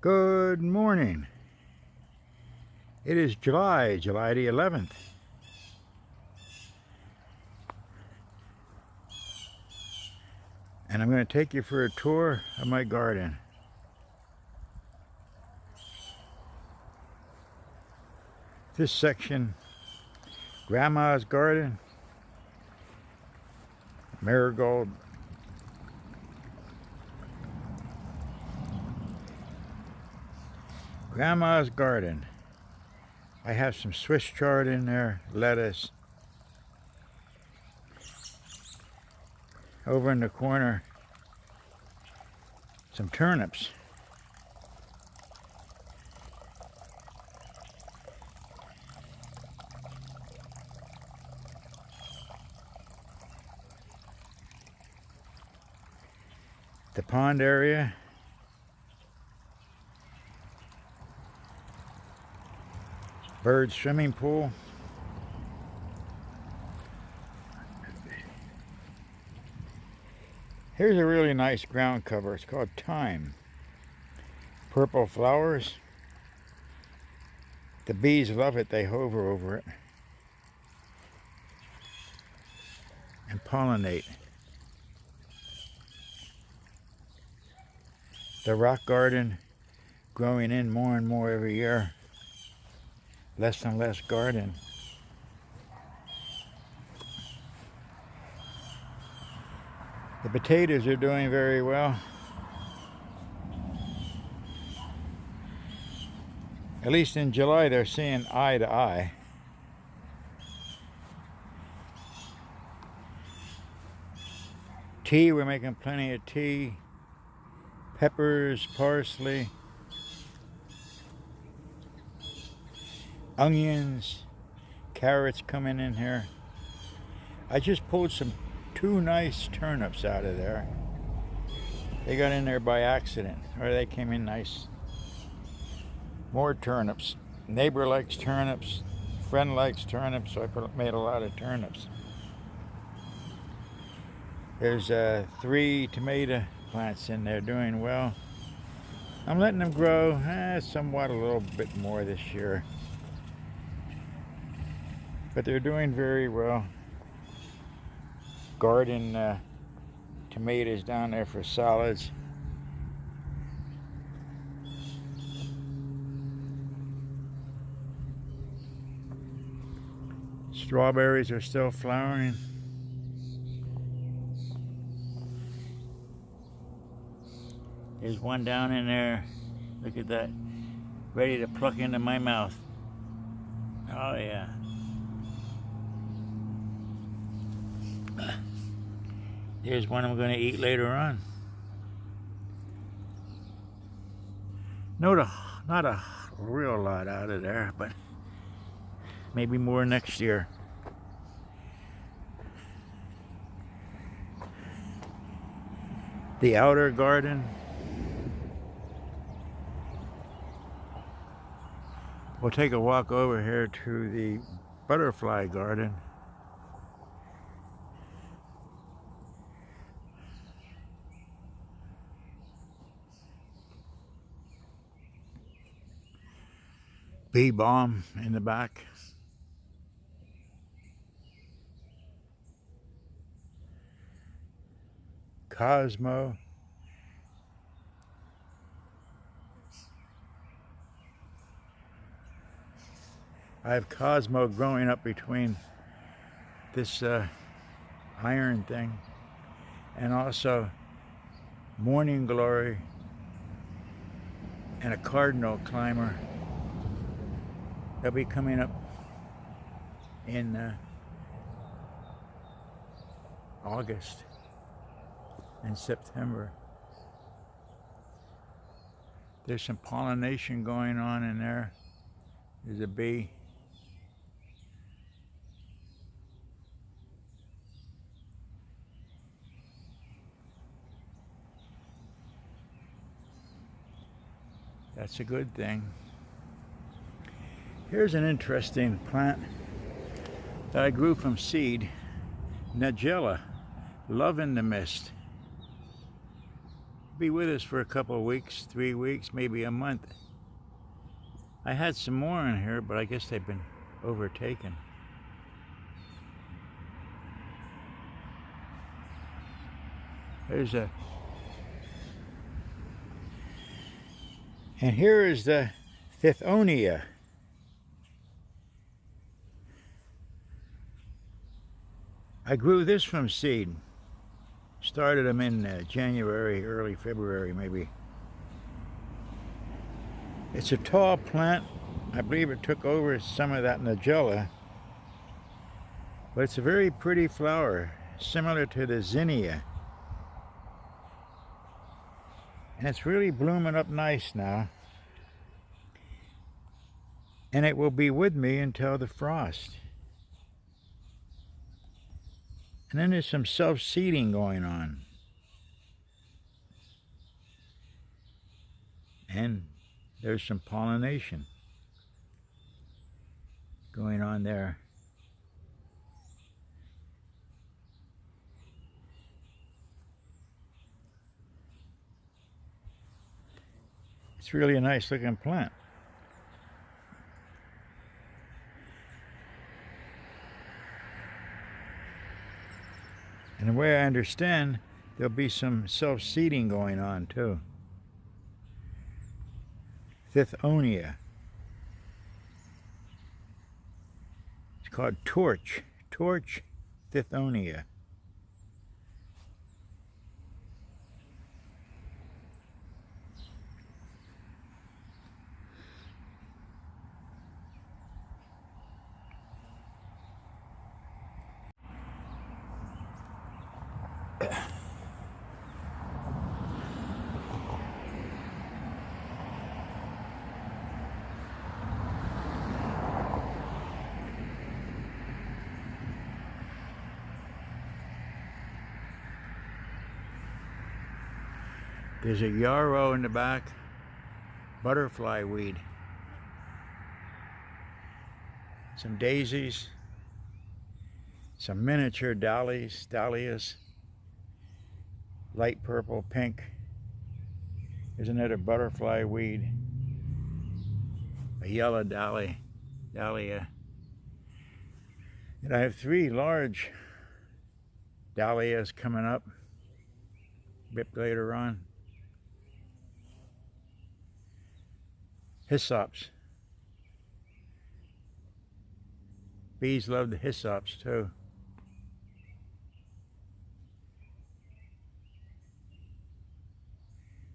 Good morning. It is July the 11th. And I'm going to take you for a tour of my garden. This section, Grandma's garden, marigold, Grandma's garden. I have some Swiss chard in there, lettuce. Over in the corner, some turnips. The pond area. Bird swimming pool. Here's a really nice ground cover. It's called Thyme. Purple flowers. The bees love it. They hover over it and pollinate. The rock garden growing in more and more every year. Less and less garden. The potatoes are doing very well. At least in July they're seeing eye to eye. Tea, we're making plenty of tea. Peppers, parsley. Onions, carrots coming in here. I just pulled two nice turnips out of there. They got in there by accident, or they came in nice. More turnips. Neighbor likes turnips. Friend likes turnips, so I made a lot of turnips. There's 3 tomato plants in there doing well. I'm letting them grow somewhat a little bit more this year. But they're doing very well. Garden tomatoes down there for salads. Strawberries are still flowering. There's one down in there. Look at that. Ready to pluck into my mouth. Oh yeah. Here's one I'm going to eat later on. Not a real lot out of there, but maybe more next year. The outer garden. We'll take a walk over here to the butterfly garden. Bee balm in the back. Cosmo. I have Cosmo growing up between this iron thing and also morning glory and a cardinal climber. They'll be coming up in August and September. There's some pollination going on in there. There's a bee. That's a good thing. Here's an interesting plant that I grew from seed. Nigella, love in the mist. Be with us for a couple of weeks, 3 weeks, maybe a month. I had some more in here, but I guess they've been overtaken. And here is the Tithonia. I grew this from seed. Started them in January, early February maybe. It's a tall plant. I believe it took over some of that Nigella. But it's a very pretty flower, similar to the zinnia. And it's really blooming up nice now. And it will be with me until the frost. And then there's some self-seeding going on. And there's some pollination going on there. It's really a nice looking plant. And the way I understand, there'll be some self-seeding going on too. Tithonia. It's called Torch Tithonia. There's a yarrow in the back, butterfly weed, some daisies, some miniature dahlias, light purple, pink. There's another butterfly weed, a yellow dahlia. And I have 3 large dahlias coming up a bit later on. Hyssops. Bees love the hyssops too.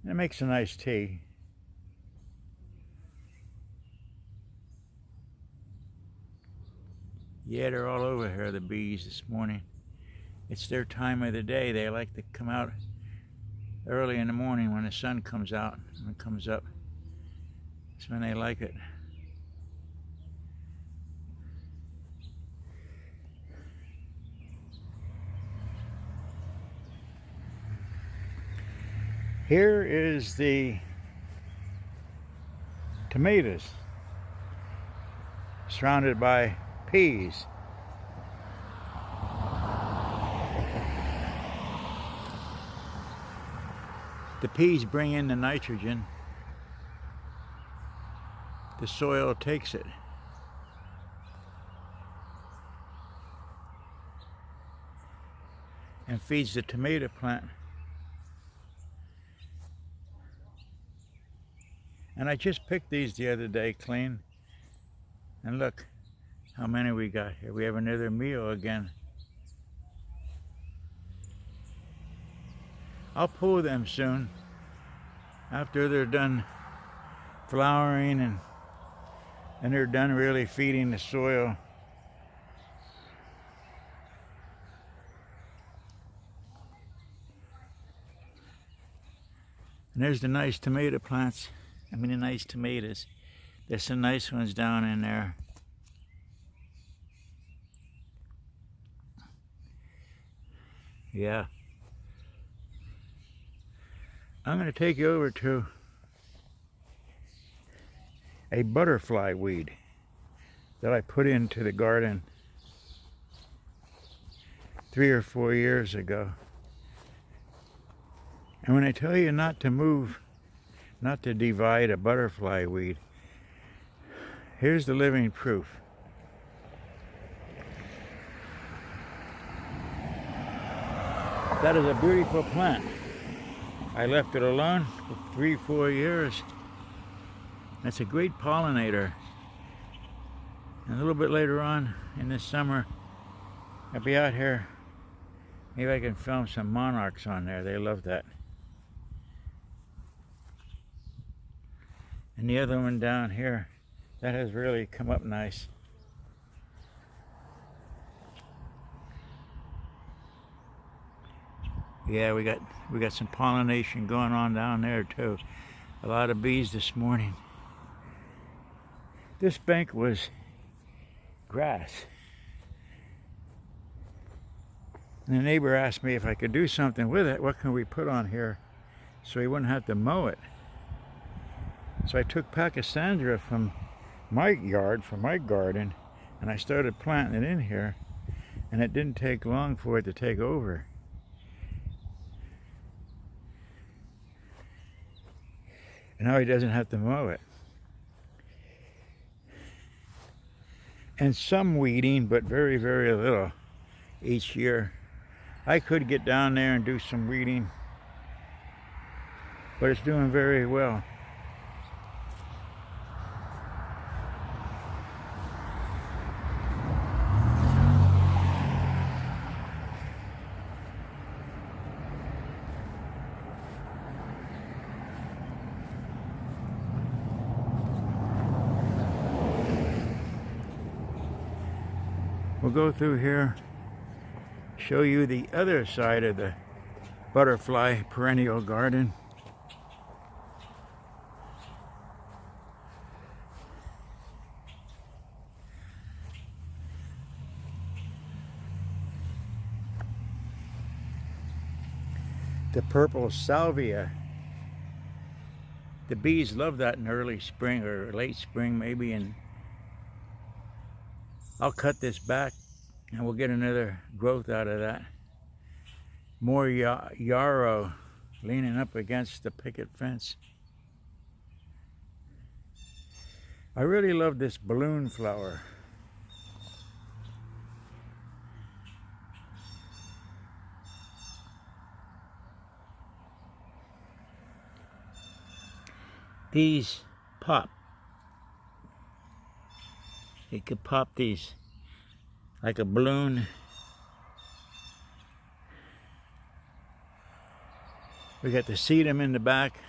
And it makes a nice tea. Yeah, they're all over here, the bees, this morning. It's their time of the day. They like to come out early in the morning when the sun comes out and comes up. That's when they like it. Here is the tomatoes, surrounded by peas. The peas bring in the nitrogen. The soil takes it. And feeds the tomato plant. And I just picked these the other day clean. And look how many we got here. We have another meal again. I'll pull them soon after they're done flowering and they're done really feeding the soil. And there's the nice tomato plants. I mean the nice tomatoes. There's some nice ones down in there. Yeah. I'm going to take you over to a butterfly weed that I put into the garden 3 or 4 years ago. And when I tell you not to move, not to divide a butterfly weed, here's the living proof. That is a beautiful plant. I left it alone for 3-4 years. It's a great pollinator. And a little bit later on in this summer, I'll be out here. Maybe I can film some monarchs on there. They love that. And the other one down here, that has really come up nice. Yeah, we got some pollination going on down there too. A lot of bees this morning. This bank was grass. And the neighbor asked me if I could do something with it. What can we put on here so he wouldn't have to mow it? So I took Pachysandra from my yard, from my garden, and I started planting it in here. And it didn't take long for it to take over. And now he doesn't have to mow it. And some weeding, but very, very little each year. I could get down there and do some weeding, but it's doing very well. We'll go through here, show you the other side of the butterfly perennial garden. The purple salvia. The bees love that in early spring or late spring maybe, and I'll cut this back and we'll get another growth out of that. More yarrow leaning up against the picket fence. I really love this balloon flower. These pop. You could pop these like a balloon. We got the sedum in the back.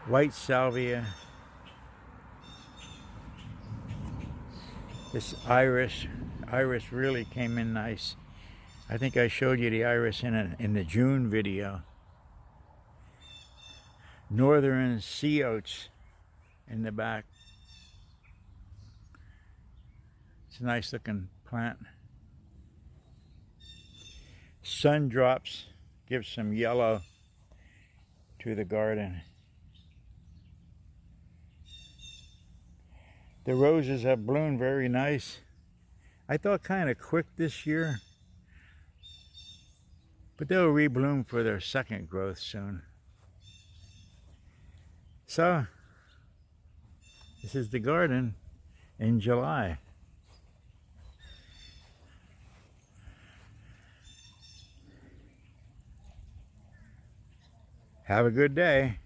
White salvia. This iris really came in nice. I think I showed you the iris in the June video. Northern sea oats in the back. It's a nice looking plant. Sun drops give some yellow to the garden. The roses have bloomed very nice. I thought kind of quick this year, but they'll rebloom for their second growth soon. So, this is the garden in July. Have a good day.